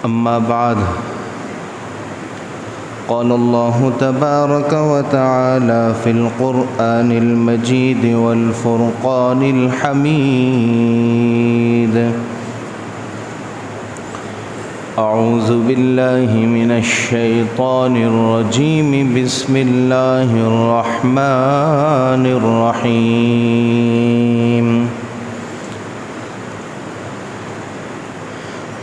أما بعد قال الله تبارك وتعالى في القرآن المجيد والفرقان الحميد أعوذ بالله من الشيطان الرجيم بسم الله الرحمن الرحيم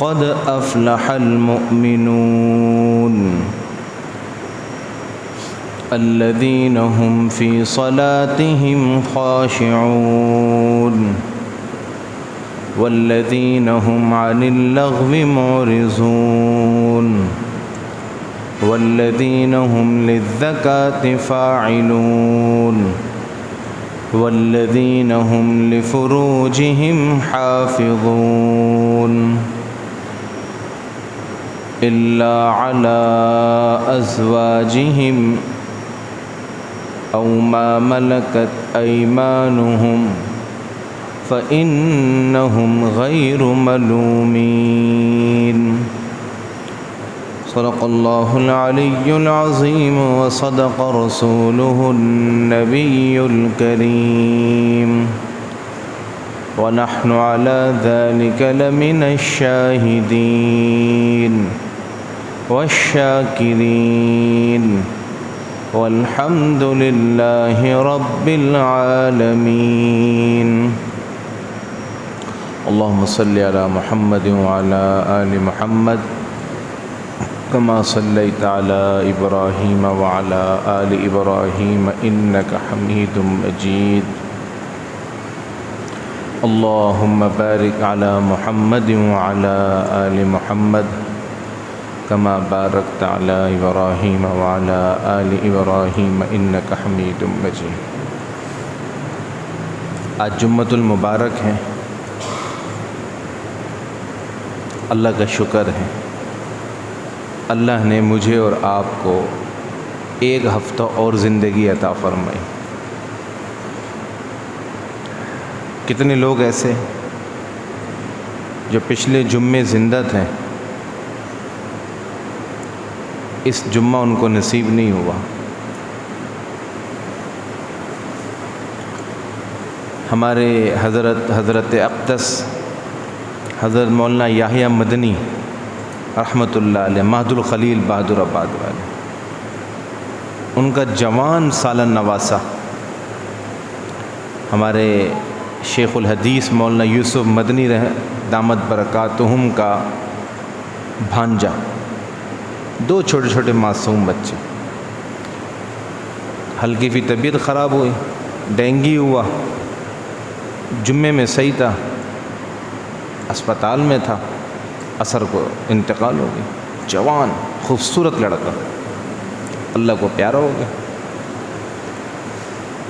قد أفلح المؤمنون الذين هم في صلاتهم خاشعون والذين هم عن اللغو معرضون والذين هم للزكاة فاعلون والذين هم لفروجهم حافظون إلا على أزواجهم أو ما ملكت أيمانهم فإنهم غير ملومين صدق الله العلي العظيم وصدق رسوله النبي الكريم ونحن على ذلك لمن الشاهدين والشاكرين والحمد لله رب العالمين اللهم صل على محمد وعلى آل محمد كما صليت على إبراهيم وعلى آل إبراهيم إنك حميد مجيد اللهم بارك على محمد وعلى آل محمد كما باركت على إبراهيم وعلى آل إبراهيم إنك حميد مجيد. آج جمعۃ المبارک ہے. اللہ کا شکر ہے اللہ نے مجھے اور آپ کو ایک ہفتہ اور زندگی عطا فرمائی. کتنے لوگ ایسے جو پچھلے جمعے زندہ تھے، اس جمعہ ان کو نصیب نہیں ہوا. ہمارے حضرت اقدس حضرت مولانا یحییٰ مدنی رحمۃ اللہ علیہ مہد الخلیل بہادر آباد والے، ان کا جوان سالہ نواسہ ہمارے شیخ الحدیث مولانا یوسف مدنی دامت برکاتہم کا بھانجا، دو چھوٹے چھوٹے معصوم بچے. ہلکی سی طبیعت خراب ہوئی، ڈینگی ہوا، جمعے میں صحیح تھا، اسپتال میں تھا، عصر کو انتقال ہو گئی. جوان خوبصورت لڑکا، اللہ کو پیارا ہو گیا.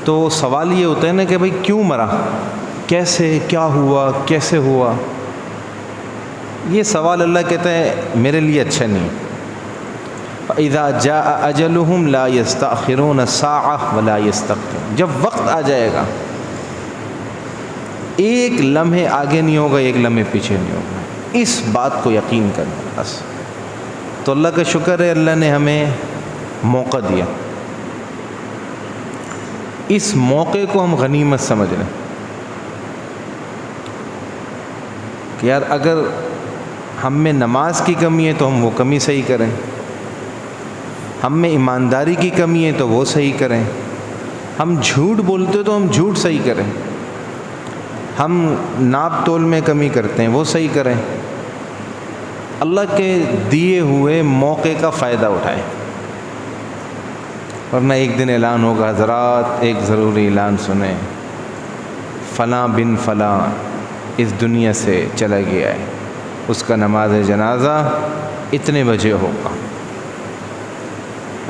تو سوال یہ ہوتا ہے نا کہ بھئی کیوں مرا، کیسے، کیا ہوا، کیسے ہوا. یہ سوال اللہ کہتا ہے میرے لیے اچھا نہیں. فَإِذَا جَاءَ أَجَلُهُمْ لَا يَسْتَأْخِرُونَ سَاعَةً وَلَا يَسْتَقْدِمُونَ. جب وقت آ جائے گا ایک لمحے آگے نہیں ہوگا، ایک لمحے پیچھے نہیں ہوگا. اس بات کو یقین کرنا بس. تو اللہ کا شکر ہے اللہ نے ہمیں موقع دیا. اس موقع کو ہم غنیمت سمجھ لیں کہ یار اگر ہم میں نماز کی کمی ہے تو ہم وہ کمی صحیح کریں، ہم میں ایمانداری کی کمی ہے تو وہ صحیح کریں، ہم جھوٹ بولتے تو ہم جھوٹ صحیح کریں، ہم ناپ تول میں کمی کرتے ہیں وہ صحیح کریں. اللہ کے دیے ہوئے موقع کا فائدہ اٹھائیں، ورنہ ایک دن اعلان ہوگا حضرات ایک ضروری اعلان سنیں، فلاں بن فلاں اس دنیا سے چلا گیا ہے، اس کا نماز جنازہ اتنے بجے ہوگا.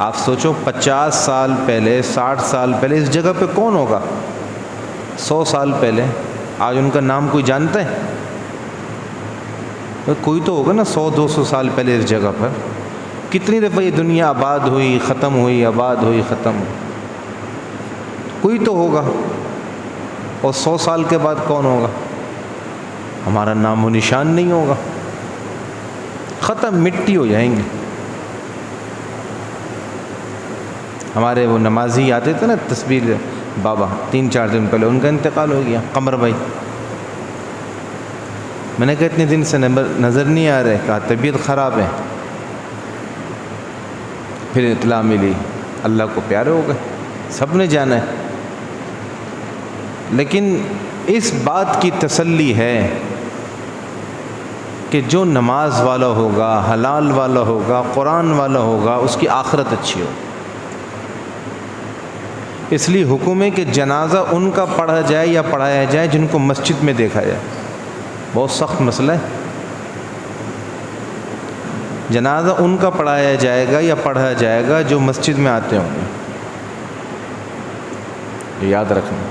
آپ سوچو 50 سال پہلے، 60 سال پہلے اس جگہ پہ کون ہوگا؟ 100 سال پہلے. آج ان کا نام کوئی جانتا ہے؟ کوئی تو ہوگا نا 100-200 سال پہلے اس جگہ پر. کتنی دفعہ یہ دنیا آباد ہوئی ختم ہوئی، آباد ہوئی ختم ہوئی. کوئی تو ہوگا. اور 100 سال کے بعد کون ہوگا؟ ہمارا نام و نشان نہیں ہوگا. ختم، مٹی ہو جائیں گے۔ ہمارے وہ نمازی آتے تھے نا تصویر بابا، 3-4 دن پہلے ان کا انتقال ہو گیا، قمر بھائی۔ میں نے کہا اتنے دن سے نظر نہیں آ رہے، کہا طبیعت خراب ہے۔ پھر اطلاع ملی اللہ کو پیارے ہو گئے، سب نے جانا ہے۔ لیکن اس بات کی تسلی ہے کہ جو نماز والا ہوگا، حلال والا ہوگا، قرآن والا ہوگا، اس کی آخرت اچھی ہو۔ اس لیے حکم ہے کہ جنازہ ان کا پڑھا جائے یا پڑھایا جائے جن کو مسجد میں دیکھا جائے۔ بہت سخت مسئلہ ہے۔ جنازہ ان کا پڑھایا جائے گا یا پڑھا جائے گا جو مسجد میں آتے ہوں گے، یہ یاد رکھنا۔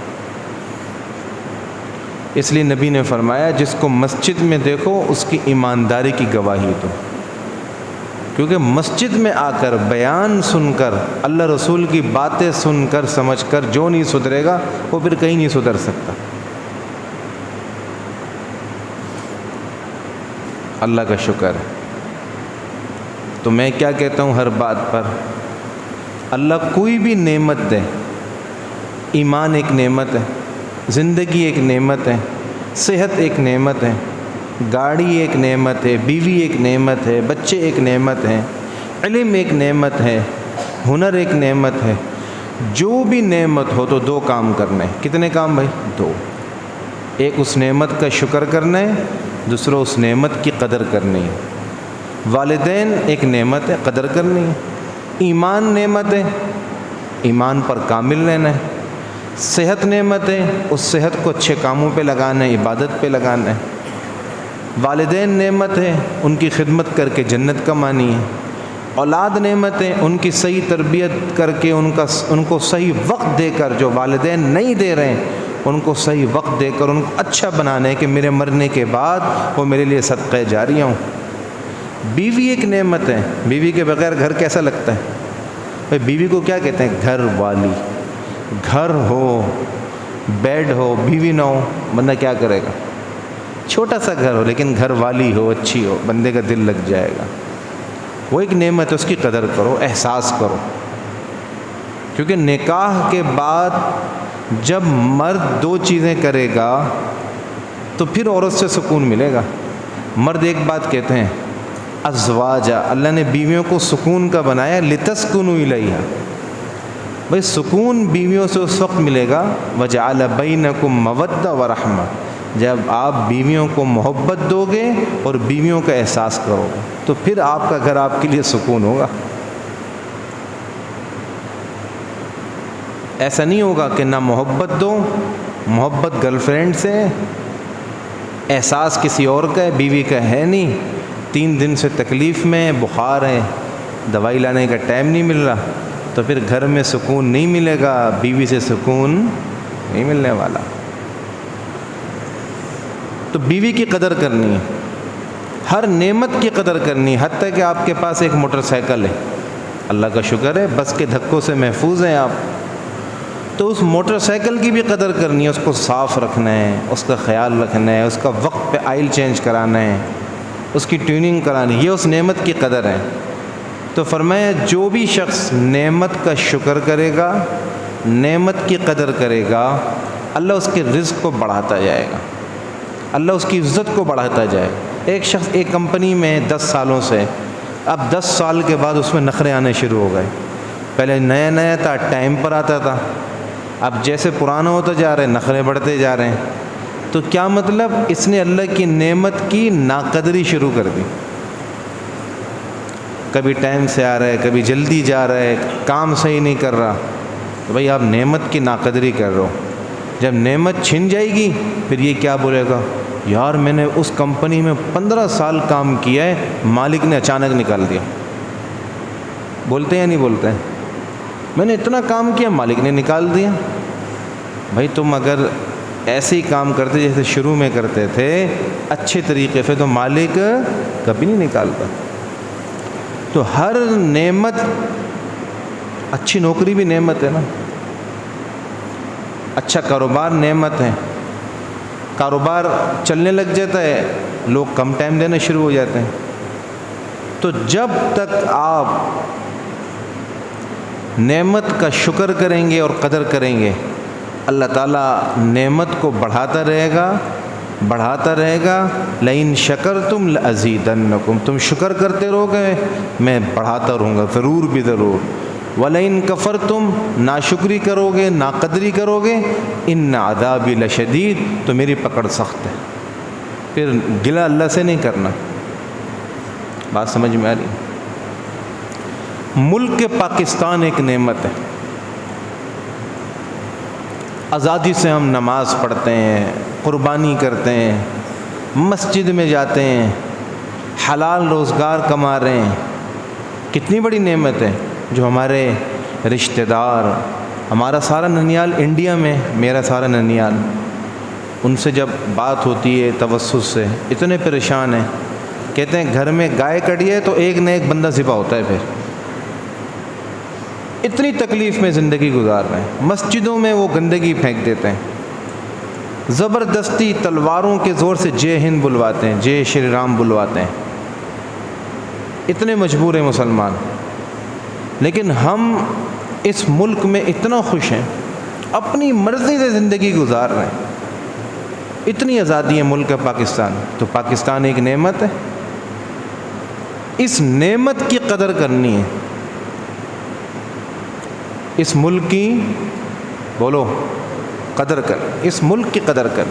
اس لیے نبی نے فرمایا جس کو مسجد میں دیکھو اس کی ایمانداری کی گواہی دو، کیونکہ مسجد میں آ کر بیان سن کر، اللہ رسول کی باتیں سن کر سمجھ کر جو نہیں سدھرے گا وہ پھر کہیں نہیں سدھر سکتا۔ اللہ کا شکر ہے۔ تو میں کیا کہتا ہوں ہر بات پر، اللہ کوئی بھی نعمت دے، ایمان ایک نعمت ہے، زندگی ایک نعمت ہے، صحت ایک نعمت ہے، گاڑی ایک نعمت ہے، بیوی ایک نعمت ہے، بچے ایک نعمت ہے، علم ایک نعمت ہے، ہنر ایک نعمت ہے۔ جو بھی نعمت ہو تو 2 کام کرنے ہیں۔ کتنے کام بھائی؟ 2۔ ایک اس نعمت کا شکر کرنا ہے، دوسرا اس نعمت کی قدر کرنی ہے۔ والدین ایک نعمت ہے، قدر کرنی ہے۔ ایمان نعمت ہے، ایمان پر کامل رہنا ہے۔ صحت نعمت ہے، اس صحت کو اچھے کاموں پہ لگانا ہے، عبادت پہ لگانا ہے۔ والدین نعمت ہے، ان کی خدمت کر کے جنت کمانی ہے۔ اولاد نعمت ہے، ان کی صحیح تربیت کر کے ان کو صحیح وقت دے کر، جو والدین نہیں دے رہے ہیں ان کو صحیح وقت دے کر ان کو اچھا بنانا ہے کہ میرے مرنے کے بعد وہ میرے لیے صدقہ جاریہ ہوں۔ بیوی ایک نعمت ہے، بیوی کے بغیر گھر کیسا لگتا ہے؟ بھائی بیوی کو کیا کہتے ہیں؟ گھر والی۔ گھر ہو، بیڈ ہو، بیوی نہ ہو، بندہ کیا کرے گا؟ چھوٹا سا گھر ہو لیکن گھر والی ہو، اچھی ہو، بندے کا دل لگ جائے گا۔ وہ ایک نعمت ہے، اس کی قدر کرو، احساس کرو۔ کیونکہ نکاح کے بعد جب مرد 2 چیزیں کرے گا تو پھر عورت سے سکون ملے گا۔ مرد ایک بات کہتے ہیں ازواجا، اللہ نے بیویوں کو سکون کا بنایا، لتسکنوا الیہا۔ بھائی سکون بیویوں سے اس وقت ملے گا وجعل بینکم مودہ ورحمہ، جب آپ بیویوں کو محبت دو گے اور بیویوں کا احساس کرو گے تو پھر آپ کا گھر آپ کے لیے سکون ہوگا۔ ایسا نہیں ہوگا کہ نہ محبت دو، محبت گرل فرینڈ سے، احساس کسی اور کا ہے، بیوی کا ہے نہیں، 3 دن سے تکلیف میں، بخار ہے، دوائی لانے کا ٹائم نہیں مل رہا، تو پھر گھر میں سکون نہیں ملے گا، بیوی سے سکون نہیں ملنے والا۔ تو بیوی کی قدر کرنی ہے، ہر نعمت کی قدر کرنی ہے، حتیٰ کہ آپ کے پاس ایک موٹر سائیکل ہے، اللہ کا شکر ہے بس کے دھکوں سے محفوظ ہیں آپ، تو اس موٹر سائیکل کی بھی قدر کرنی ہے، اس کو صاف رکھنا ہے، اس کا خیال رکھنا ہے، اس کا وقت پہ آئل چینج کرانا ہے، اس کی ٹیوننگ کرانی، یہ اس نعمت کی قدر ہے۔ تو فرمایا جو بھی شخص نعمت کا شکر کرے گا، نعمت کی قدر کرے گا، اللہ اس کے رزق کو بڑھاتا جائے گا، اللہ اس کی عزت کو بڑھاتا جائے۔ ایک شخص ایک کمپنی میں 10 سالوں سے، اب 10 سال کے بعد اس میں نخرے آنے شروع ہو گئے۔ پہلے نیا نیا تھا، ٹائم پر آتا تھا، اب جیسے پرانا ہوتا جا رہا ہے نخرے بڑھتے جا رہے ہیں۔ تو کیا مطلب؟ اس نے اللہ کی نعمت کی ناقدری شروع کر دی، کبھی ٹائم سے آ رہا ہے، کبھی جلدی جا رہا ہے، کام صحیح نہیں کر رہا، تو بھائی آپ نعمت کی ناقدری کر رہے ہو۔ جب نعمت چھن جائے گی پھر یہ کیا بولے گا؟ یار میں نے اس کمپنی میں 15 سال کام کیا ہے، مالک نے اچانک نکال دیا۔ بولتے ہیں یا نہیں بولتے ہیں؟ میں نے اتنا کام کیا، مالک نے نکال دیا۔ بھائی تم اگر ایسے ہی کام کرتے جیسے شروع میں کرتے تھے اچھے طریقے سے تو مالک کبھی نہیں نکالتا۔ تو ہر نعمت، اچھی نوکری بھی نعمت ہے نا، اچھا کاروبار نعمت ہے، کاروبار چلنے لگ جاتا ہے، لوگ کم ٹائم دینا شروع ہو جاتے ہیں۔ تو جب تک آپ نعمت کا شکر کریں گے اور قدر کریں گے، اللہ تعالیٰ نعمت کو بڑھاتا رہے گا، بڑھاتا رہے گا۔ لئن شکرتم لازیدنکم، تم شکر کرتے رہو گے میں بڑھاتا رہوں گا ضرور بھی ضرور۔ ولئن کفرتم، ناشکری کرو گے، ناقدری کرو گے، ان عذابی لشدید، تو میری پکڑ سخت ہے۔ پھر گلہ اللہ سے نہیں کرنا۔ بات سمجھ میں آ رہی؟ ملک پاکستان ایک نعمت ہے۔ آزادی سے ہم نماز پڑھتے ہیں، قربانی کرتے ہیں، مسجد میں جاتے ہیں، حلال روزگار کما رہے ہیں۔ کتنی بڑی نعمت ہے جو ہمارے رشتہ دار، ہمارا سارا ننیال انڈیا میں، میرا سارا ننیال، ان سے جب بات ہوتی ہے توسط سے اتنے پریشان ہیں، کہتے ہیں گھر میں گائے کٹی ہے تو ایک نہ ایک بندہ ذبح ہوتا ہے۔ پھر اتنی تکلیف میں زندگی گزار رہے ہیں، مسجدوں میں وہ گندگی پھینک دیتے ہیں، زبردستی تلواروں کے زور سے جے ہند بلواتے ہیں، جے شری رام بلواتے ہیں، اتنے مجبور ہیں مسلمان۔ لیکن ہم اس ملک میں اتنا خوش ہیں، اپنی مرضی سے زندگی گزار رہے ہیں، اتنی آزادی ہے ملک پاکستان۔ تو پاکستان ایک نعمت ہے، اس نعمت کی قدر کرنی ہے، اس ملک کی بولو قدر کر، اس ملک کی قدر کر۔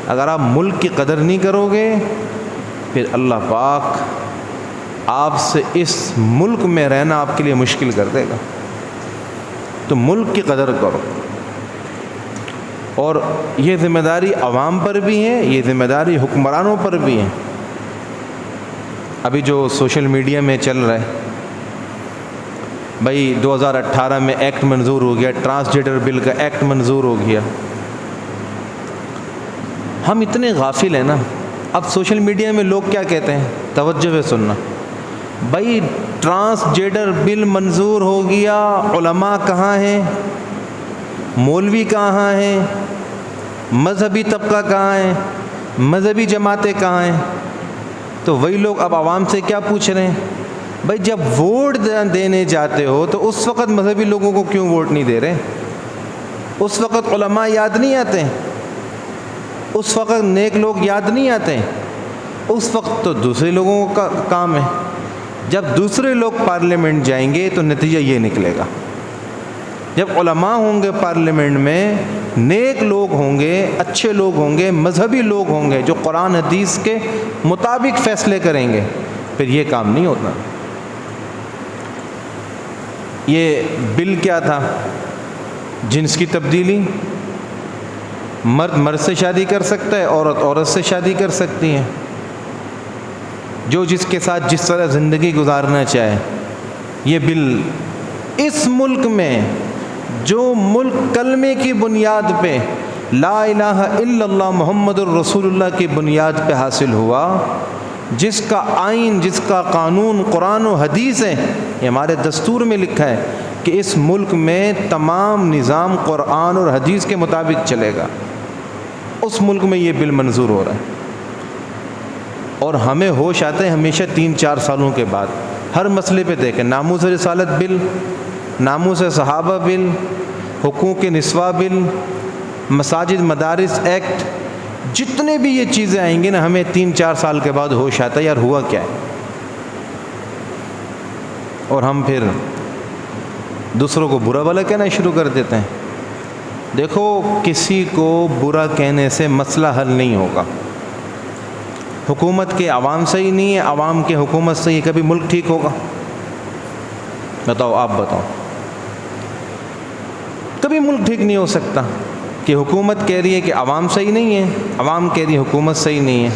اگر آپ ملک کی قدر نہیں کرو گے پھر اللہ پاک آپ سے اس ملک میں رہنا آپ کے لیے مشکل کر دے گا۔ تو ملک کی قدر کرو، اور یہ ذمہ داری عوام پر بھی ہے، یہ ذمہ داری حکمرانوں پر بھی ہے۔ ابھی جو سوشل میڈیا میں چل رہا ہے بھائی، 2018 میں ایکٹ منظور ہو گیا، ٹرانسجنڈر بل کا ایکٹ منظور ہو گیا۔ ہم اتنے غافل ہیں نا، اب سوشل میڈیا میں لوگ کیا کہتے ہیں، توجہ سے سننا بھائی، ٹرانسجنڈر بل منظور ہو گیا، علماء کہاں ہیں، مولوی کہاں ہیں، مذہبی طبقہ کہاں ہے، مذہبی جماعتیں کہاں ہیں؟ تو وہی لوگ اب عوام سے کیا پوچھ رہے ہیں، بھائی جب ووٹ دینے جاتے ہو تو اس وقت مذہبی لوگوں کو کیوں ووٹ نہیں دے رہے؟ اس وقت علماء یاد نہیں آتے، اس وقت نیک لوگ یاد نہیں آتے، اس وقت تو دوسرے لوگوں کا کام ہے۔ جب دوسرے لوگ پارلیمنٹ جائیں گے تو نتیجہ یہ نکلے گا، جب علماء ہوں گے پارلیمنٹ میں، نیک لوگ ہوں گے، اچھے لوگ ہوں گے، مذہبی لوگ ہوں گے جو قرآن حدیث کے مطابق فیصلے کریں گے، پھر یہ کام نہیں ہوتا۔ یہ بل کیا تھا؟ جنس کی تبدیلی، مرد مرد سے شادی کر سکتا ہے، عورت عورت سے شادی کر سکتی ہیں، جو جس کے ساتھ جس طرح زندگی گزارنا چاہے۔ یہ بل اس ملک میں، جو ملک کلمے کی بنیاد پہ، لا الہ الا اللہ محمد الرسول اللہ کی بنیاد پہ حاصل ہوا، جس کا آئین، جس کا قانون قرآن و حدیث ہے، یہ ہمارے دستور میں لکھا ہے کہ اس ملک میں تمام نظام قرآن اور حدیث کے مطابق چلے گا، اس ملک میں یہ بل منظور ہو رہا ہے۔ اور ہمیں ہوش آتے ہیں ہمیشہ 3-4 سالوں کے بعد، ہر مسئلے پہ دیکھیں، ناموس رسالت بل، ناموس صحابہ بل، حقوق نسواں بل، مساجد مدارس ایکٹ، جتنے بھی یہ چیزیں آئیں گی نا، ہمیں 3-4 سال کے بعد ہوش آتا ہے یار ہوا کیا ہے، اور ہم پھر دوسروں کو برا بھلا کہنا شروع کر دیتے ہیں۔ دیکھو، کسی کو برا کہنے سے مسئلہ حل نہیں ہوگا۔ حکومت کے عوام سے ہی نہیں ہے، عوام کے حکومت سے ہی کبھی ملک ٹھیک ہوگا؟ بتاؤ، آپ بتاؤ، کبھی ملک ٹھیک نہیں ہو سکتا کہ حکومت کہہ رہی ہے کہ عوام صحیح نہیں ہے، عوام کہہ رہی ہے حکومت صحیح نہیں ہے۔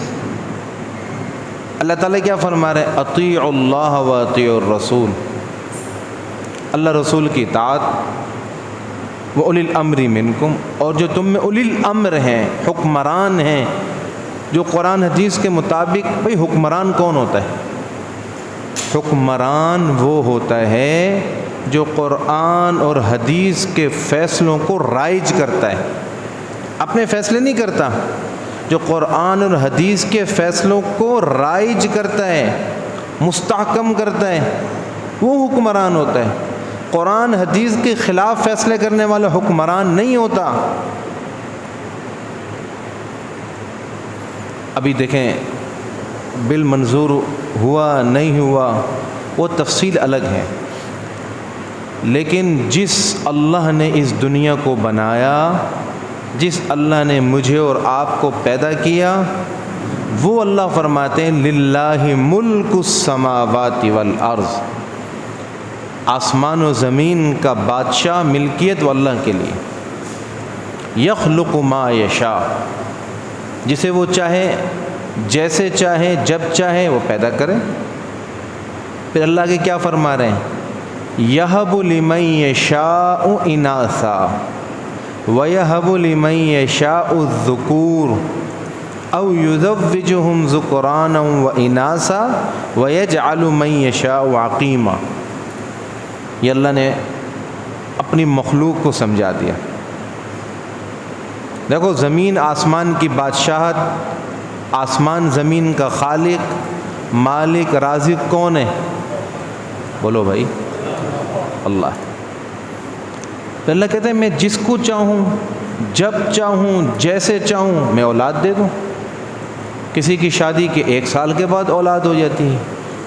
اللہ تعالیٰ کیا فرما رہے ہیں؟ اطیعوا اللہ و اطیعوا الرسول، اللہ رسول کی اطاعت، و اولی الامر منکم، اور جو تم میں اولی الامر ہیں، حکمران ہیں، جو قرآن حدیث کے مطابق۔ بھئی حکمران کون ہوتا ہے؟ حکمران وہ ہوتا ہے جو قرآن اور حدیث کے فیصلوں کو رائج کرتا ہے، اپنے فیصلے نہیں کرتا، جو قرآن اور حدیث کے فیصلوں کو رائج کرتا ہے، مستحکم کرتا ہے وہ حکمران ہوتا ہے۔ قرآن حدیث کے خلاف فیصلے کرنے والا حکمران نہیں ہوتا۔ ابھی دیکھیں بالمنظور ہوا نہیں ہوا وہ تفصیل الگ ہے، لیکن جس اللہ نے اس دنیا کو بنایا، جس اللہ نے مجھے اور آپ کو پیدا کیا، وہ اللہ فرماتے ہیں للہ ملک السماوات والارض، آسمان و زمین کا بادشاہ ملکیت وہ اللہ کے لیے، یخلق ما یشاء، جسے وہ چاہے جیسے چاہے جب چاہے وہ پیدا کرے۔ پھر اللہ کے کیا فرما رہے ہیں، یہب لمن یشاء اناثا ویہب لمن یشاء الذکور او یزوجہم ذکرانا واناثا ویجعل من یشاء عقیما۔ یہ اللہ نے اپنی مخلوق کو سمجھا دیا۔ دیکھو زمین آسمان کی بادشاہت، آسمان زمین کا خالق مالک رازق کون ہے؟ بولو بھائی، اللہ۔ تو اللہ کہتے ہیں میں جس کو چاہوں جب چاہوں جیسے چاہوں میں اولاد دے دوں۔ کسی کی شادی کے 1 سال کے بعد اولاد ہو جاتی ہے،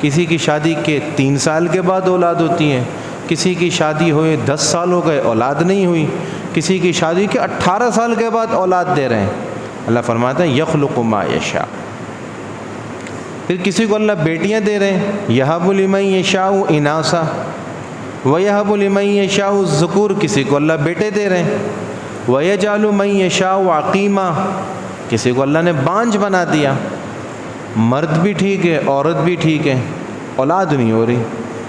کسی کی شادی کے 3 سال کے بعد اولاد ہوتی ہے، کسی کی شادی ہوئے 10 سال ہو گئے اولاد نہیں ہوئی، کسی کی شادی کے 18 سال کے بعد اولاد دے رہے ہیں۔ اللہ فرماتا ہے یخلق ما یشاء۔ پھر کسی کو اللہ بیٹیاں دے رہے ہیں، یہب لمن یشاء اناثا ویہب لمن یشاء الذکور، کسی کو اللہ بیٹے دے رہے ہیں، ویجعل من یشاء عقیما، کسی کو اللہ نے بانجھ بنا دیا، مرد بھی ٹھیک ہے عورت بھی ٹھیک ہے، اولاد نہیں ہو رہی،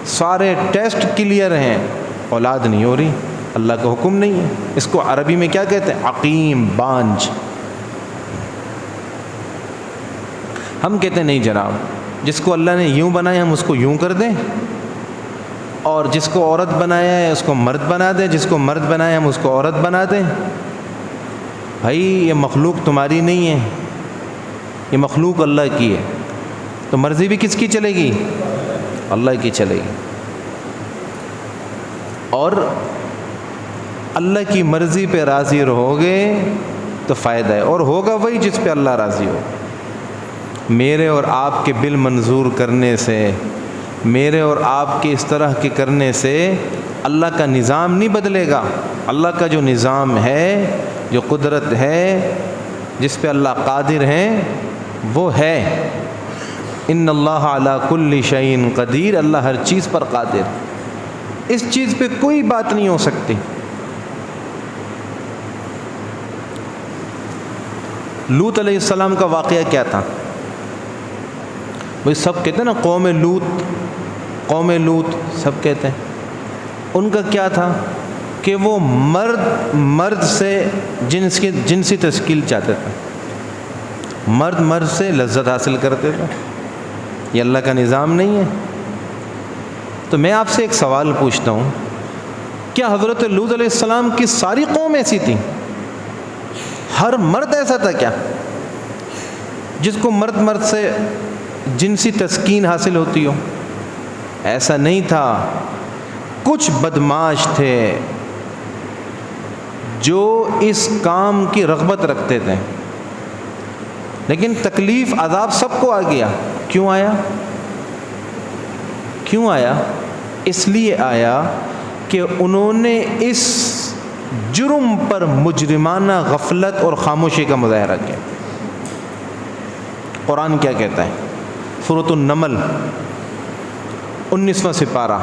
سارے ٹیسٹ کلیئر ہیں، اولاد نہیں ہو رہی، اللہ کا حکم نہیں ہے۔ اس کو عربی میں کیا کہتے ہیں؟ عقیم، بانجھ۔ ہم کہتے ہیں نہیں جناب، جس کو اللہ نے یوں بنایا ہم اس کو یوں کر دیں، اور جس کو عورت بنایا ہے اس کو مرد بنا دیں، جس کو مرد بنایا ہم اس کو عورت بنا دیں۔ بھائی یہ مخلوق تمہاری نہیں ہے، یہ مخلوق اللہ کی ہے، تو مرضی بھی کس کی چلے گی؟ اللہ کی چلے گی۔ اور اللہ کی مرضی پہ راضی رہو گے تو فائدہ ہے، اور ہوگا وہی جس پہ اللہ راضی ہو۔ میرے اور آپ کے بل منظور کرنے سے، میرے اور آپ کے اس طرح کے کرنے سے اللہ کا نظام نہیں بدلے گا۔ اللہ کا جو نظام ہے، جو قدرت ہے، جس پہ اللہ قادر ہیں، وہ ہے۔ ان اللہ علی کل شیء قدیر، اللہ ہر چیز پر قادر، اس چیز پہ کوئی بات نہیں ہو سکتی۔ لوط علیہ السلام کا واقعہ کیا تھا؟ بھائی سب کہتے ہیں نا قوم لوط سب کہتے ہیں، ان کا کیا تھا کہ وہ مرد سے جنسی تشکیل چاہتے تھے، مرد سے لذت حاصل کرتے تھے۔ یہ اللہ کا نظام نہیں ہے۔ تو میں آپ سے ایک سوال پوچھتا ہوں، کیا حضرت لوط علیہ السلام کی ساری قوم ایسی تھی؟ ہر مرد ایسا تھا کیا جس کو مرد سے جنسی تسکین حاصل ہوتی ہو؟ ایسا نہیں تھا۔ کچھ بدماش تھے جو اس کام کی رغبت رکھتے تھے، لیکن تکلیف عذاب سب کو آ گیا۔ کیوں آیا؟ اس لیے آیا کہ انہوں نے اس جرم پر مجرمانہ غفلت اور خاموشی کا مظاہرہ کیا۔ قرآن کیا کہتا ہے؟ سورۃ النمل 19واں سپارہ،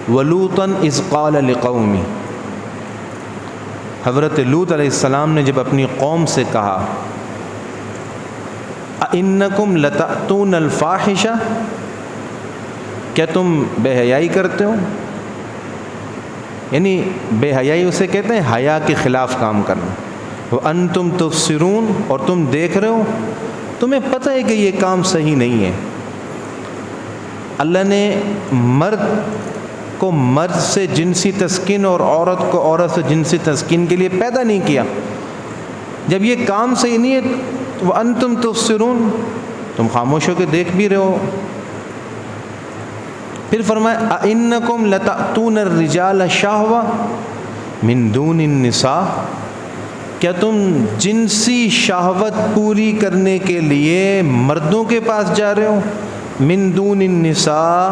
وَلُوطًا اِذْ قَالَ لِقَوْمِهِ، حضرت لوط علیہ السلام نے جب اپنی قوم سے کہا، اِنَّكُمْ لَتَأْتُونَ الْفَاحِشَةَ، کیا تم بے حیائی کرتے ہو؟ یعنی بے حیائی اسے کہتے ہیں حیا کے خلاف کام کرنا۔ وَأَنْتُمْ تُبْصِرُونَ، اور تم دیکھ رہے ہو، تمہیں پتہ ہے کہ یہ کام صحیح نہیں ہے۔ اللہ نے مرد کو مرد سے جنسی تسکین اور عورت کو عورت سے جنسی تسکین کے لیے پیدا نہیں کیا۔ جب یہ کام صحیح نہیں ہے وَأَنْتُمْ تُبْصِرُونَ، تم خاموش ہو کے دیکھ بھی رہے ہو، پھر فرمایا اَإِنَّكُمْ لَتَأْتُونَ الرِّجَالَ شَهْوَةً مِن دُونِ النِّسَاءِ، کیا تم جنسی شہوت پوری کرنے کے لیے مردوں کے پاس جا رہے ہو؟ من دون النساء،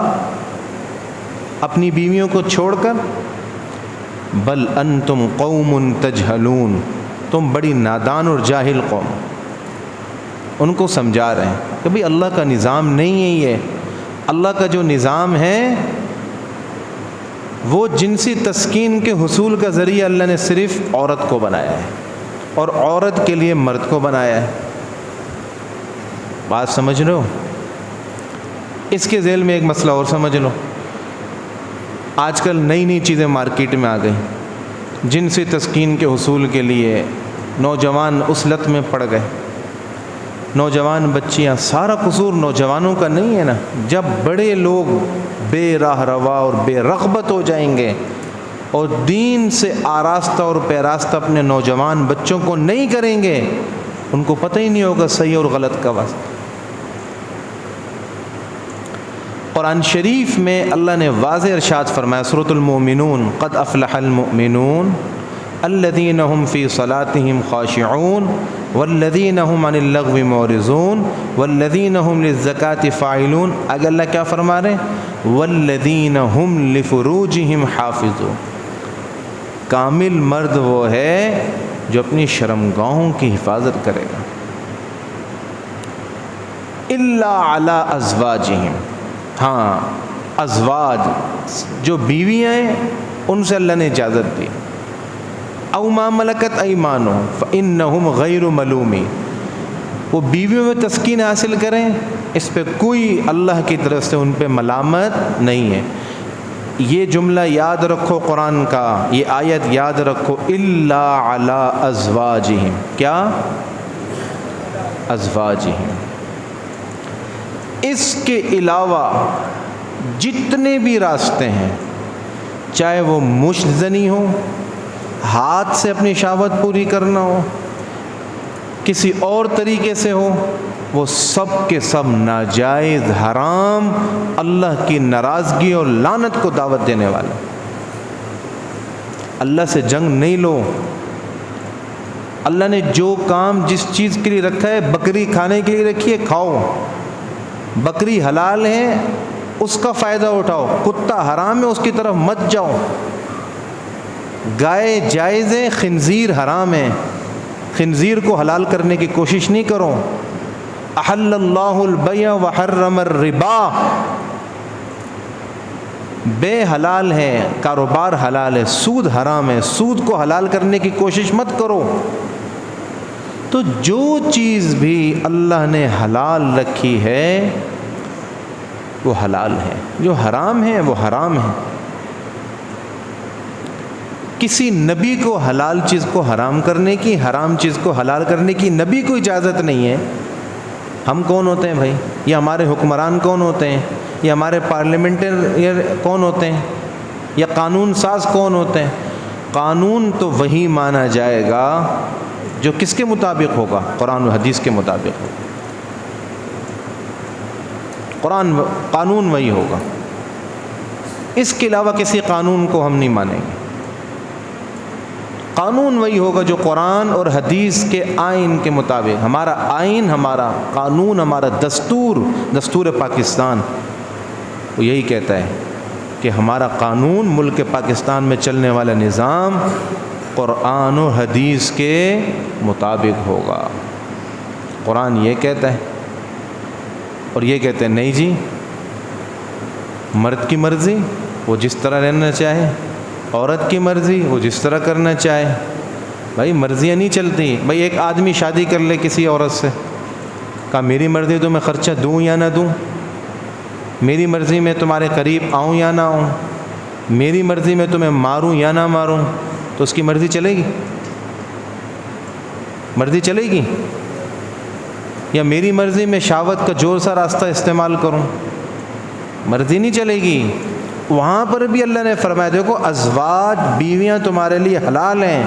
اپنی بیویوں کو چھوڑ کر. بل انتم قوم تجہلون، تم بڑی نادان اور جاہل قوم. ان کو سمجھا رہے ہیں کہ بھئی اللہ کا نظام نہیں ہے یہ. اللہ کا جو نظام ہے وہ جنسی تسکین کے حصول کا ذریعہ اللہ نے صرف عورت کو بنایا ہے اور عورت کے لیے مرد کو بنایا ہے. بات سمجھ رہے ہو؟ اس کے ذیل میں ایک مسئلہ اور سمجھ لو. آج کل نئی نئی چیزیں مارکیٹ میں آ گئی. جنسی تسکین کے حصول کے لیے نوجوان اس لت میں پڑ گئے. نوجوان بچیاں، سارا قصور نوجوانوں کا نہیں ہے نا. جب بڑے لوگ بے راہ روا اور بے رغبت ہو جائیں گے اور دین سے آراستہ اور پیراستہ اپنے نوجوان بچوں کو نہیں کریں گے، ان کو پتہ ہی نہیں ہوگا صحیح اور غلط کا واسطہ. قرآن شریف میں اللہ نے واضح ارشاد فرمایا سورۃ المؤمنون، قد افلح المؤمنون الذین هم فی صلاتهم خاشعون والذین هم عن اللغو معرضون والذین هم للزکاة فاعلون. اگر اللہ کیا فرما رہے ہیں؟ والذین هم لفروجهم حافظون. کامل مرد وہ ہے جو اپنی شرمگاہوں کی حفاظت کرے گا. الا علی ازواجہم، ہاں ازواج جو بیویاں ہیں ان سے اللہ نے اجازت دی. او ما ملکت ایمانہم فانہم غیر ملومین، وہ بیویوں میں تسکین حاصل کریں، اس پہ کوئی اللہ کی طرف سے ان پہ ملامت نہیں ہے. یہ جملہ یاد رکھو قرآن کا، یہ آیت یاد رکھو، الا علی ازواجہم. کیا؟ ازواجہم. اس کے علاوہ جتنے بھی راستے ہیں، چاہے وہ مشت زنی ہو، ہاتھ سے اپنی شہوت پوری کرنا ہو، کسی اور طریقے سے ہو، وہ سب کے سب ناجائز، حرام، اللہ کی ناراضگی اور لعنت کو دعوت دینے والے. اللہ سے جنگ نہیں لو. اللہ نے جو کام جس چیز کے لیے رکھا ہے، بکری کھانے کے لیے رکھی ہے، کھاؤ. بکری حلال ہے، اس کا فائدہ اٹھاؤ. کتا حرام ہے، اس کی طرف مت جاؤ. گائے جائز ہے، خنزیر حرام ہے، خنزیر کو حلال کرنے کی کوشش نہیں کرو. احل اللہ البیع وحرم الربا، بے حلال ہے، کاروبار حلال ہے، سود حرام ہے، سود کو حلال کرنے کی کوشش مت کرو. تو جو چیز بھی اللہ نے حلال رکھی ہے وہ حلال ہے، جو حرام ہے وہ حرام ہے. کسی نبی کو حلال چیز کو حرام کرنے کی، حرام چیز کو حلال کرنے کی نبی کو اجازت نہیں ہے. ہم کون ہوتے ہیں بھائی؟ یہ ہمارے حکمران کون ہوتے ہیں؟ یہ ہمارے پارلیمنٹر کون ہوتے ہیں؟ یا قانون ساز کون ہوتے ہیں؟ قانون تو وہی مانا جائے گا جو کس کے مطابق ہوگا؟ قرآن و حدیث کے مطابق ہوگا. قانون وہی ہوگا. اس کے علاوہ کسی قانون کو ہم نہیں مانیں گے. قانون وہی ہوگا جو قرآن اور حدیث کے آئین کے مطابق. ہمارا آئین، ہمارا قانون، ہمارا دستور پاکستان وہ یہی کہتا ہے کہ ہمارا قانون، ملک پاکستان میں چلنے والا نظام قرآن و حدیث کے مطابق ہوگا. قرآن یہ کہتا ہے اور یہ کہتے ہیں نہیں جی، مرد کی مرضی وہ جس طرح رہنا چاہے، عورت کی مرضی وہ جس طرح کرنا چاہے. بھائی مرضیاں نہیں چلتی. بھائی ایک آدمی شادی کر لے کسی عورت سے، کہا میری مرضی تو میں خرچہ دوں یا نہ دوں، میری مرضی میں تمہارے قریب آؤں یا نہ آؤں، میری مرضی میں تمہیں ماروں یا نہ ماروں، تو اس کی مرضی چلے گی؟ مرضی چلے گی؟ یا میری مرضی میں شہوت کا جور سا راستہ استعمال کروں؟ مرضی نہیں چلے گی. وہاں پر بھی اللہ نے فرمایا دیکھو ازواج، بیویاں تمہارے لیے حلال ہیں،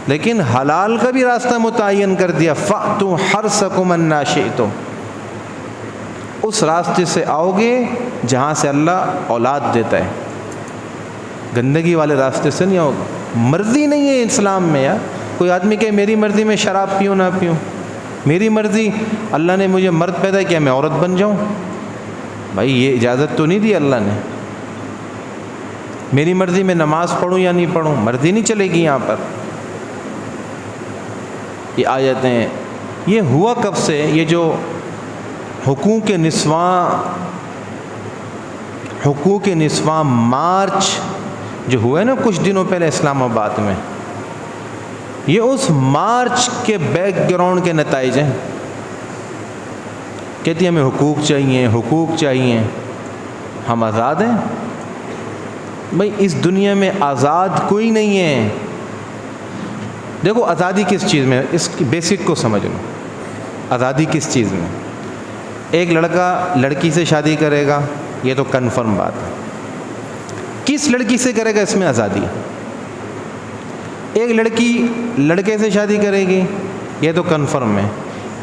لیکن حلال کا بھی راستہ متعین کر دیا. فَأْتُوا حَرْثَكُمْ أَنَّىٰ شِئْتُمْ، اس راستے سے آؤ گے جہاں سے اللہ اولاد دیتا ہے، گندگی والے راستے سے نہیں آؤ گے۔ مرضی نہیں ہے اسلام میں یار، کوئی آدمی کہ میری مرضی میں شراب پیوں نہ پیوں، میری مرضی، اللہ نے مجھے مرد پیدا کیا میں عورت بن جاؤں، بھائی یہ اجازت تو نہیں دی اللہ نے۔ میری مرضی میں نماز پڑھوں یا نہیں پڑھوں، مرضی نہیں چلے گی یہاں پر۔ یہ آیتیں یہ ہوا کب سے، یہ جو حقوق نسواں مارچ جو ہوا ہے نا کچھ دنوں پہلے اسلام آباد میں، یہ اس مارچ کے بیک گراؤنڈ کے نتائج ہیں۔ کہتی ہیں ہمیں حقوق چاہیے، ہم آزاد ہیں؟ بھائی اس دنیا میں آزاد کوئی نہیں ہے۔ دیکھو آزادی کس چیز میں، اس کی بیسک کو سمجھ لو، آزادی کس چیز میں؟ ایک لڑکا لڑکی سے شادی کرے گا، یہ تو کنفرم بات ہے۔ کس لڑکی سے کرے گا اس میں آزادی ہے۔ ایک لڑکی لڑکے سے شادی کرے گی، یہ تو کنفرم ہے۔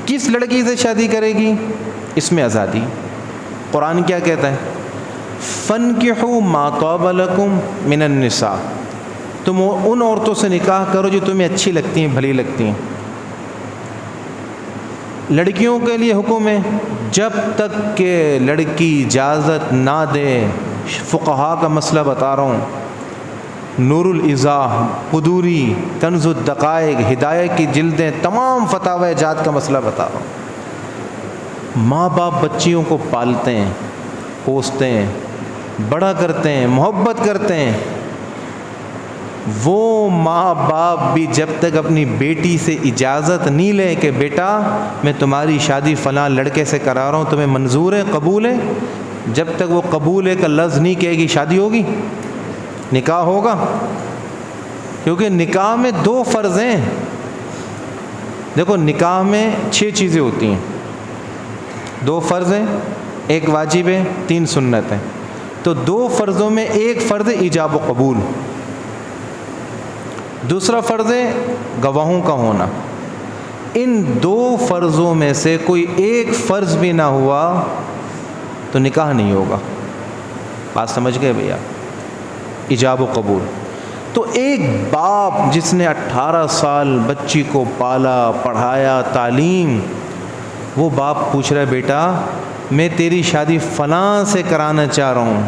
کس لڑکی سے شادی کرے گی اس میں آزادی۔ قرآن کیا کہتا ہے؟ فَانْكِحُوا مَا طَابَ لَكُم مِّنَ النِّسَاءِ، تم ان عورتوں سے نکاح کرو جو تمہیں اچھی لگتی ہیں، بھلی لگتی ہیں۔ لڑکیوں کے لیے حکم ہے جب تک کہ لڑکی اجازت نہ دے، فقہا کا مسئلہ بتا رہا ہوں، نور الازاح، قدوری، کنز الدقائق، ہدایت کی جلدیں، تمام فتاوی جات کا مسئلہ بتا رہا ہوں۔ ماں باپ بچیوں کو پالتے ہیں، پوستے ہیں، بڑا کرتے ہیں، محبت کرتے ہیں۔ وہ ماں باپ بھی جب تک اپنی بیٹی سے اجازت نہیں لے کہ بیٹا میں تمہاری شادی فلاں لڑکے سے کرا رہا ہوں، تمہیں منظور ہے، قبول ہے، جب تک وہ قبول ہے کا لفظ نہیں کہے گی، شادی ہوگی، نکاح ہوگا؟ کیونکہ نکاح میں 2 فرض ہیں۔ دیکھو نکاح میں 6 چیزیں ہوتی ہیں، 2 فرض ہیں، 1 واجب ہے، 3 سنت ہیں۔ تو 2 فرضوں میں 1 فرض ایجاب و قبول، دوسرا فرض ہے گواہوں کا ہونا۔ ان 2 فرضوں میں سے کوئی 1 فرض بھی نہ ہوا تو نکاح نہیں ہوگا۔ بات سمجھ گئے بھیا؟ ایجاب و قبول۔ تو ایک باپ جس نے 18 سال بچی کو پالا، پڑھایا، تعلیم، وہ باپ پوچھ رہا ہے بیٹا میں تیری شادی فلاں سے کرانا چاہ رہا ہوں،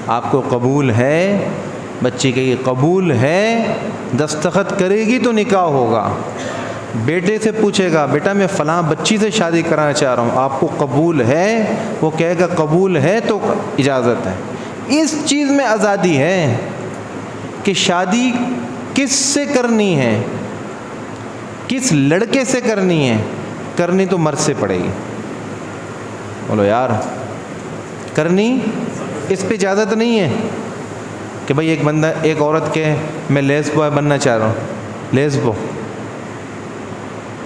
آپ کو قبول ہے؟ بچی کہے گی قبول ہے، دستخط کرے گی تو نکاح ہوگا۔ بیٹے سے پوچھے گا بیٹا میں فلاں بچی سے شادی کرانا چاہ رہا ہوں، آپ کو قبول ہے؟ وہ کہے گا قبول ہے تو اجازت ہے۔ اس چیز میں آزادی ہے کہ شادی کس سے کرنی ہے، کس لڑکے سے کرنی ہے، کرنی تو مرد سے پڑے گی۔ بولو یار، کرنی اس پہ اجازت نہیں ہے کہ بھئی ایک بندہ ایک عورت کے میں لیس بوائے بننا چاہ رہا ہوں، لیس بو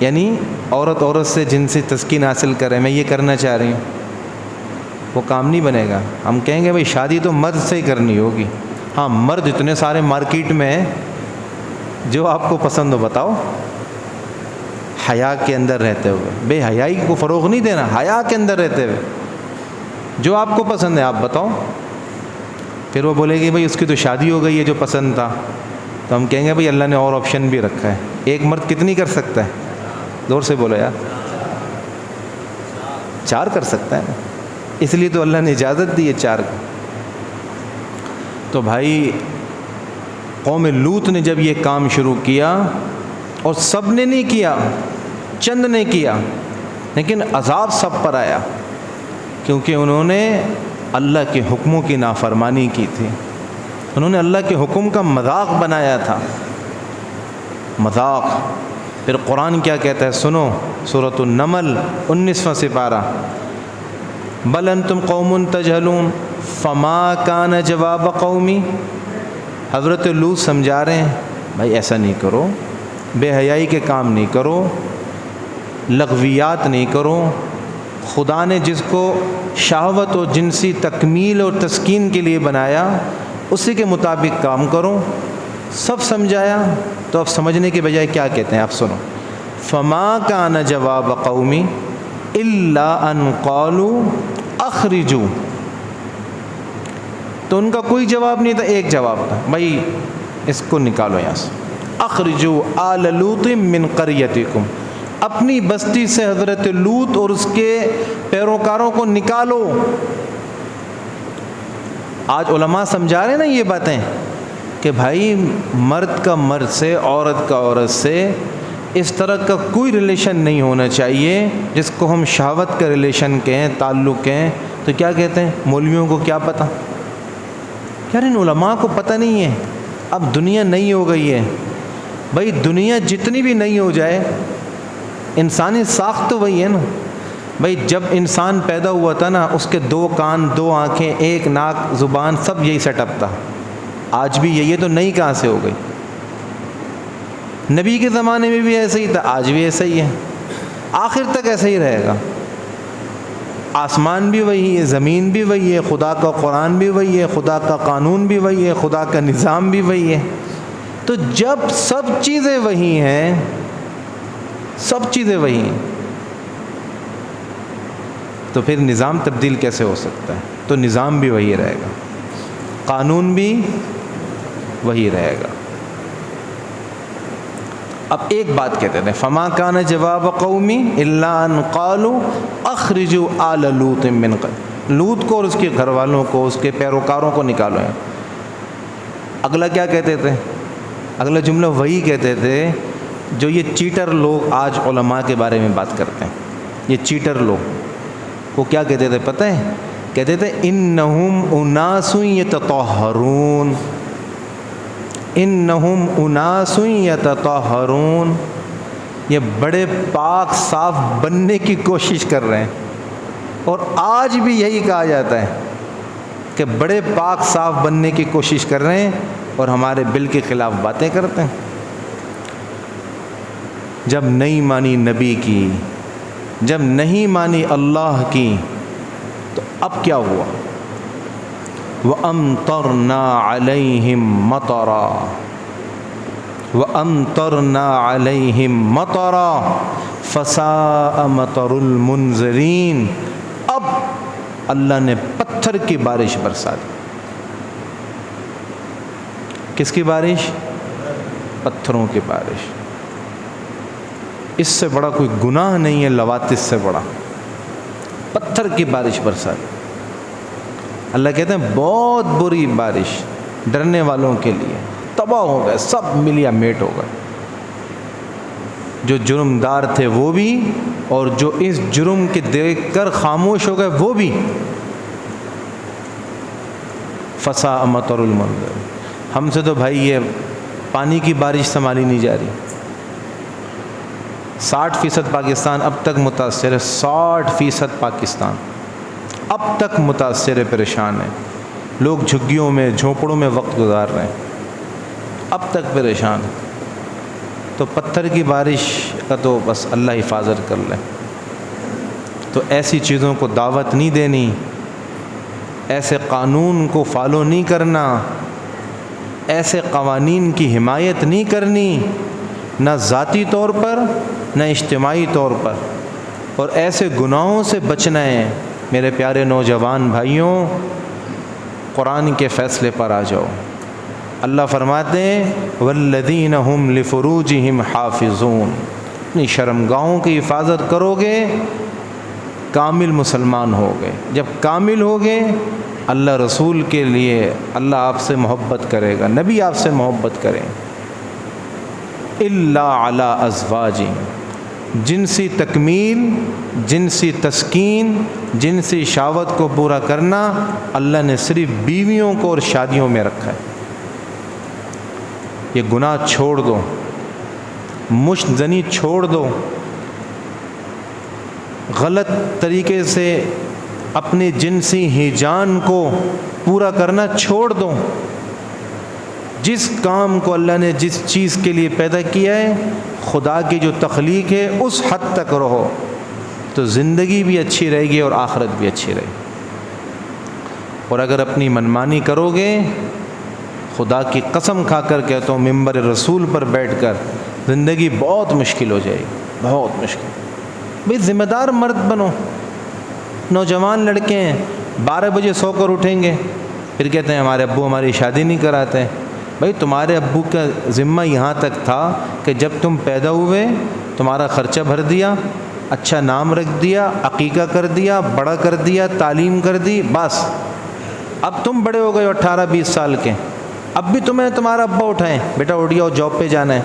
یعنی عورت سے جنسی تسکین حاصل کرے، میں یہ کرنا چاہ رہی ہوں، وہ کام نہیں بنے گا۔ ہم کہیں گے بھئی شادی تو مرد سے ہی کرنی ہوگی۔ ہاں مرد اتنے سارے مارکیٹ میں ہیں، جو آپ کو پسند ہو بتاؤ، حیا کے اندر رہتے ہوئے، بے حیائی کو فروغ نہیں دینا، حیا کے اندر رہتے ہوئے جو آپ کو پسند ہے آپ بتاؤ۔ پھر وہ بولے گی بھئی اس کی تو شادی ہو گئی ہے جو پسند تھا، تو ہم کہیں گے بھئی اللہ نے اور آپشن بھی رکھا ہے، ایک مرد کتنی کر سکتا ہے؟ زور سے بولو یار، 4 کر سکتا ہے، اس لیے تو اللہ نے اجازت دی ہے 4 کو۔ تو بھائی قوم لوط نے جب یہ کام شروع کیا، اور سب نے نہیں کیا، چند نے کیا، لیکن عذاب سب پر آیا، کیونکہ انہوں نے اللہ کے حکموں کی نافرمانی کی تھی، انہوں نے اللہ کے حکم کا مذاق بنایا تھا، مذاق۔ پھر قرآن کیا کہتا ہے سنو، سورۃ النمل 19واں سپارہ، بل انتم قوم تجہلون فما کان جواب قومی۔ حضرت لوط سمجھا رہے ہیں بھائی ایسا نہیں کرو، بے حیائی کے کام نہیں کرو، لغویات نہیں کرو، خدا نے جس کو شہوت و جنسی تکمیل اور تسکین کے لیے بنایا اسی کے مطابق کام کرو۔ سب سمجھایا، تو اب سمجھنے کے بجائے کیا کہتے ہیں آپ سنو، فما کان جواب قومی، الا ان قالوا اخرجوا، تو ان کا کوئی جواب نہیں تھا، ایک جواب تھا، بھائی اس کو نکالو یہاں سے، اخرجوا آل لوط من قریتکم، اپنی بستی سے حضرت لوط اور اس کے پیروکاروں کو نکالو۔ آج علماء سمجھا رہے ہیں نا یہ باتیں کہ بھائی مرد کا مرد سے، عورت کا عورت سے اس طرح کا کوئی ریلیشن نہیں ہونا چاہیے جس کو ہم شہوت کا ریلیشن کہیں، تعلق کہیں۔ تو کیا کہتے ہیں مولویوں کو کیا پتہ؟ یار ان علماء کو پتہ نہیں ہے، اب دنیا نئی ہو گئی ہے۔ بھائی دنیا جتنی بھی نئی ہو جائے، انسانی ساخت تو وہی ہے نا۔ بھائی جب انسان پیدا ہوا تھا نا، اس کے 2 کان، 2 آنکھیں، 1 ناک، زبان، سب یہی سیٹ اپ تھا۔ آج بھی یہی ہے، تو نئی کہاں سے ہو گئی؟ نبی کے زمانے میں بھی ایسا ہی تھا، آج بھی ایسا ہی ہے، آخر تک ایسا ہی رہے گا۔ آسمان بھی وہی ہے، زمین بھی وہی ہے، خدا کا قرآن بھی وہی ہے، خدا کا قانون بھی وہی ہے، خدا کا نظام بھی وہی ہے۔ تو جب سب چیزیں وہی ہیں، سب چیزیں وہی ہیں، تو پھر نظام تبدیل کیسے ہو سکتا ہے؟ تو نظام بھی وہی رہے گا، قانون بھی وہی رہے گا۔ اب ایک بات کہتے ہیں، فما کان جواب قومی الا ان قالوا اخرجوا آل لوط من قریتکم، لوط کو اور اس کے گھر والوں کو، اس کے پیروکاروں کو نکالو ہے۔ اگلا کیا کہتے تھے؟ اگلا جملہ وہی کہتے تھے جو یہ چیٹر لوگ آج علماء کے بارے میں بات کرتے ہیں۔ یہ چیٹر لوگ وہ کیا کہتے تھے پتہ ہے؟ کہتے تھے انہم اناس یتطہرون، انہم اناس یتطہرون، یہ بڑے پاک صاف بننے کی کوشش کر رہے ہیں۔ اور آج بھی یہی کہا جاتا ہے کہ بڑے پاک صاف بننے کی کوشش کر رہے ہیں اور ہمارے بل کے خلاف باتیں کرتے ہیں۔ جب نہیں مانی نبی کی، جب نہیں مانی اللہ کی، تو اب کیا ہوا؟ وَأَمْطَرْنَا عَلَيْهِمْ مَطَرًا، وَأَمْطَرْنَا عَلَيْهِمْ مَطَرًا فَسَاءَ مَطَرُ الْمُنذَرِينَ، اب اللہ نے پتھر کی بارش برسا دی۔ کس کی بارش؟ پتھروں کی بارش۔ اس سے بڑا کوئی گناہ نہیں ہے، لواتس سے بڑا، پتھر کی بارش برسا دی۔ اللہ کہتے ہیں بہت بری بارش، ڈرنے والوں کے لیے، تباہ ہو گئے، سب ملیا میٹ ہو گئے، جو جرمدار تھے وہ بھی، اور جو اس جرم کے دیکھ کر خاموش ہو گئے وہ بھی۔ فساء مطر المنذر، ہم سے تو بھائی یہ پانی کی بارش سنبھالی نہیں جا رہی۔ 60% پاکستان اب تک متاثر ہے، 60% پاکستان اب تک متاثر ہے، پریشان ہے۔ لوگ جھگیوں میں، جھونپڑوں میں وقت گزار رہے ہیں، اب تک پریشان۔ تو پتھر کی بارش کا تو بس اللہ حفاظت کر لے۔ تو ایسی چیزوں کو دعوت نہیں دینی، ایسے قانون کو فالو نہیں کرنا، ایسے قوانین کی حمایت نہیں کرنی، نہ ذاتی طور پر نہ اجتماعی طور پر، اور ایسے گناہوں سے بچنا ہے۔ میرے پیارے نوجوان بھائیوں، قرآن کے فیصلے پر آ جاؤ۔ اللہ فرماتے ہیں والذین ہم لفروجہم حافظون، اپنی شرمگاہوں کی حفاظت کرو گے، کامل مسلمان ہوگے۔ جب کامل ہوگے، اللہ رسول کے لیے اللہ آپ سے محبت کرے گا، نبی آپ سے محبت کریں۔ الا علی ازواجہم، جنسی تکمیل، جنسی تسکین، جنسی شہوت کو پورا کرنا اللہ نے صرف بیویوں کو اور شادیوں میں رکھا ہے۔ یہ گناہ چھوڑ دو، مشت زنی چھوڑ دو، غلط طریقے سے اپنے جنسی ہیجان کو پورا کرنا چھوڑ دو۔ جس کام کو اللہ نے جس چیز کے لیے پیدا کیا ہے، خدا کی جو تخلیق ہے، اس حد تک رہو، تو زندگی بھی اچھی رہے گی اور آخرت بھی اچھی رہے گی۔ اور اگر اپنی منمانی کرو گے، خدا کی قسم کھا کر کہتا ہوں ممبر رسول پر بیٹھ کر، زندگی بہت مشکل ہو جائے گی، بہت مشکل۔ بھئی ذمہ دار مرد بنو. نوجوان لڑکے ہیں 12 بجے سو کر اٹھیں گے، پھر کہتے ہیں ہمارے ابو ہماری شادی نہیں کراتے. بھائی تمہارے ابو کا ذمہ یہاں تک تھا کہ جب تم پیدا ہوئے تمہارا خرچہ بھر دیا، اچھا نام رکھ دیا، عقیقہ کر دیا، بڑا کر دیا، تعلیم کر دی، بس. اب تم بڑے ہو گئے 18-20 سال کے، اب بھی تمہیں تمہارا ابا اٹھائیں بیٹا اٹھ جاؤ جاب پہ جانا ہے.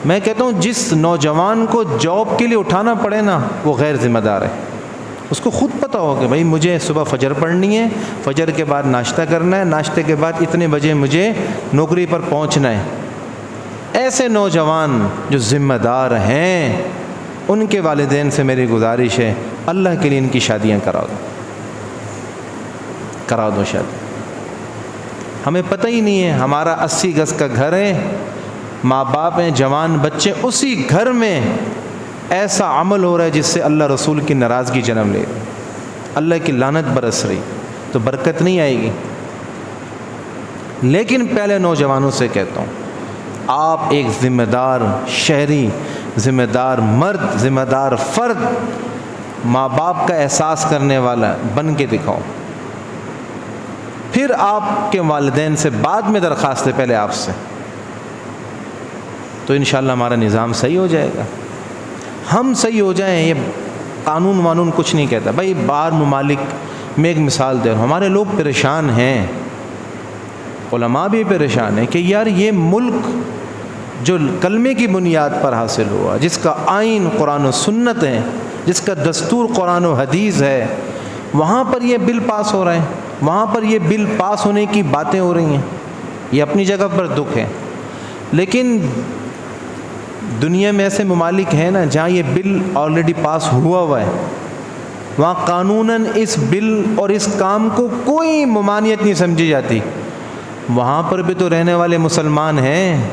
میں کہتا ہوں جس نوجوان کو جاب کے لیے اٹھانا پڑے نا وہ غیر ذمہ دار ہے. اس کو خود پتہ ہو کہ بھائی مجھے صبح فجر پڑھنی ہے، فجر کے بعد ناشتہ کرنا ہے، ناشتے کے بعد اتنے بجے مجھے نوکری پر پہنچنا ہے. ایسے نوجوان جو ذمہ دار ہیں ان کے والدین سے میری گزارش ہے اللہ کے لیے ان کی شادیاں کرا دو شادی. ہمیں پتہ ہی نہیں ہے، ہمارا 80 گز کا گھر ہے، ماں باپ ہیں، جوان بچے، اسی گھر میں ایسا عمل ہو رہا ہے جس سے اللہ رسول کی ناراضگی جنم لے رہی، اللہ کی لعنت برس رہی، تو برکت نہیں آئے گی. لیکن پہلے نوجوانوں سے کہتا ہوں آپ ایک ذمہ دار شہری، ذمہ دار مرد، ذمہ دار فرد، ماں باپ کا احساس کرنے والا بن کے دکھاؤ. پھر آپ کے والدین سے بعد میں درخواست ہے، پہلے آپ سے، تو انشاءاللہ ہمارا نظام صحیح ہو جائے گا. ہم صحیح ہو جائیں، یہ قانون وانون کچھ نہیں کہتا. بھائی باہر ممالک میں ایک مثال دے رہا ہوں، ہمارے لوگ پریشان ہیں، علماء بھی پریشان ہیں کہ یار یہ ملک جو کلمے کی بنیاد پر حاصل ہوا، جس کا آئین قرآن و سنت ہے، جس کا دستور قرآن و حدیث ہے، وہاں پر یہ بل پاس ہو رہے ہیں، وہاں پر یہ بل پاس ہونے کی باتیں ہو رہی ہیں. یہ اپنی جگہ پر دکھ ہے. لیکن دنیا میں ایسے ممالک ہیں نا جہاں یہ بل آلریڈی پاس ہوا ہے، وہاں قانوناً اس بل اور اس کام کو کوئی ممانعت نہیں سمجھی جاتی. وہاں پر بھی تو رہنے والے مسلمان ہیں،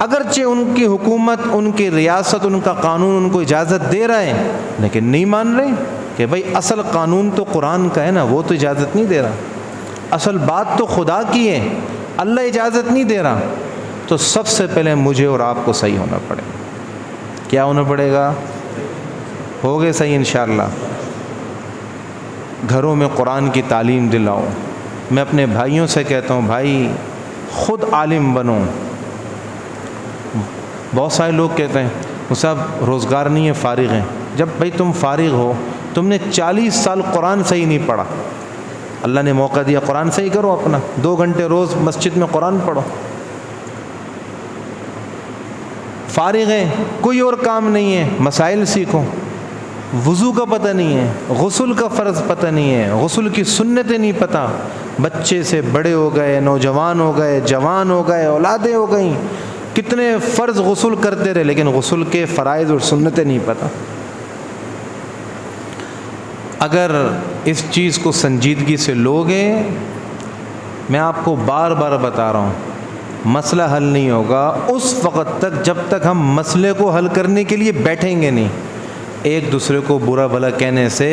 اگرچہ ان کی حکومت، ان کی ریاست، ان کا قانون ان کو اجازت دے رہا ہے، لیکن نہیں مان رہے کہ بھائی اصل قانون تو قرآن کا ہے نا، وہ تو اجازت نہیں دے رہا. اصل بات تو خدا کی ہے، اللہ اجازت نہیں دے رہا. تو سب سے پہلے مجھے اور آپ کو صحیح ہونا پڑے. کیا ہونا پڑے گا؟ ہوگے صحیح انشاءاللہ. گھروں میں قرآن کی تعلیم دلاؤ. میں اپنے بھائیوں سے کہتا ہوں بھائی خود عالم بنو. بہت سارے لوگ کہتے ہیں صاحب روزگار نہیں ہے، فارغ ہیں. جب بھائی تم فارغ ہو، تم نے 40 سال قرآن صحیح نہیں پڑھا، اللہ نے موقع دیا قرآن صحیح کرو اپنا، 2 گھنٹے روز مسجد میں قرآن پڑھو. فارغ ہیں، کوئی اور کام نہیں ہے، مسائل سیکھو. وضو کا پتہ نہیں ہے، غسل کا فرض پتہ نہیں ہے، غسل کی سنتیں نہیں پتہ. بچے سے بڑے ہو گئے، نوجوان ہو گئے، جوان ہو گئے، اولادیں ہو گئیں، کتنے فرض غسل کرتے رہے لیکن غسل کے فرائض اور سنتیں نہیں پتہ. اگر اس چیز کو سنجیدگی سے لوگے، میں آپ کو بار بار بتا رہا ہوں مسئلہ حل نہیں ہوگا اس وقت تک جب تک ہم مسئلے کو حل کرنے کے لیے بیٹھیں گے نہیں. ایک دوسرے کو برا بھلا کہنے سے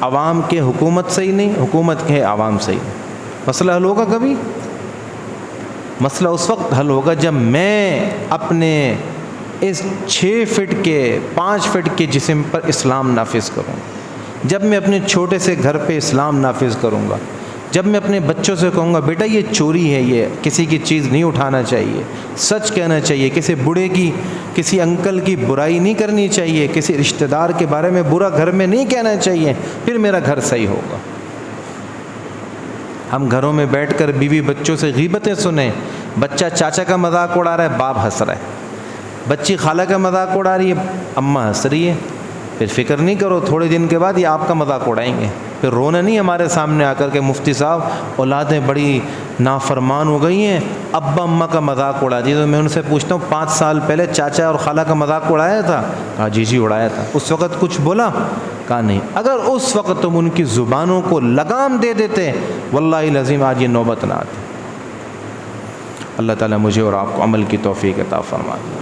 عوام کے حکومت صحیح نہیں، حکومت کے عوام صحیح نہیں. مسئلہ حل ہوگا کبھی؟ مسئلہ اس وقت حل ہوگا جب میں اپنے اس 6 فٹ کے 5 فٹ کے جسم پر اسلام نافذ کروں، جب میں اپنے چھوٹے سے گھر پہ اسلام نافذ کروں گا، جب میں اپنے بچوں سے کہوں گا بیٹا یہ چوری ہے، یہ کسی کی چیز نہیں اٹھانا چاہیے، سچ کہنا چاہیے، کسی بوڑھے کی، کسی انکل کی برائی نہیں کرنی چاہیے، کسی رشتہ دار کے بارے میں برا گھر میں نہیں کہنا چاہیے، پھر میرا گھر صحیح ہوگا. ہم گھروں میں بیٹھ کر بیوی بچوں سے غیبتیں سنیں، بچہ چاچا کا مذاق اڑا رہا ہے، باپ ہنس رہا ہے، بچی خالہ کا مذاق اڑا رہی ہے، اماں ہنس رہی ہے. پھر فکر نہیں کرو، تھوڑے دن کے بعد یہ آپ کا مذاق اڑائیں گے. پھر رونا نہیں ہمارے سامنے آ کر کے مفتی صاحب اولادیں بڑی نافرمان ہو گئی ہیں، ابا اماں کا مذاق اڑا دی. تو میں ان سے پوچھتا ہوں 5 سال پہلے چاچا اور خالہ کا مذاق اڑایا تھا؟ کہا جی اڑایا تھا. اس وقت کچھ بولا؟ کہا نہیں. اگر اس وقت تم ان کی زبانوں کو لگام دے دیتے واللہ العظیم آج یہ نوبت نہ آتی. اللہ تعالیٰ مجھے اور آپ کو عمل کی توفیق عطا فرمائے.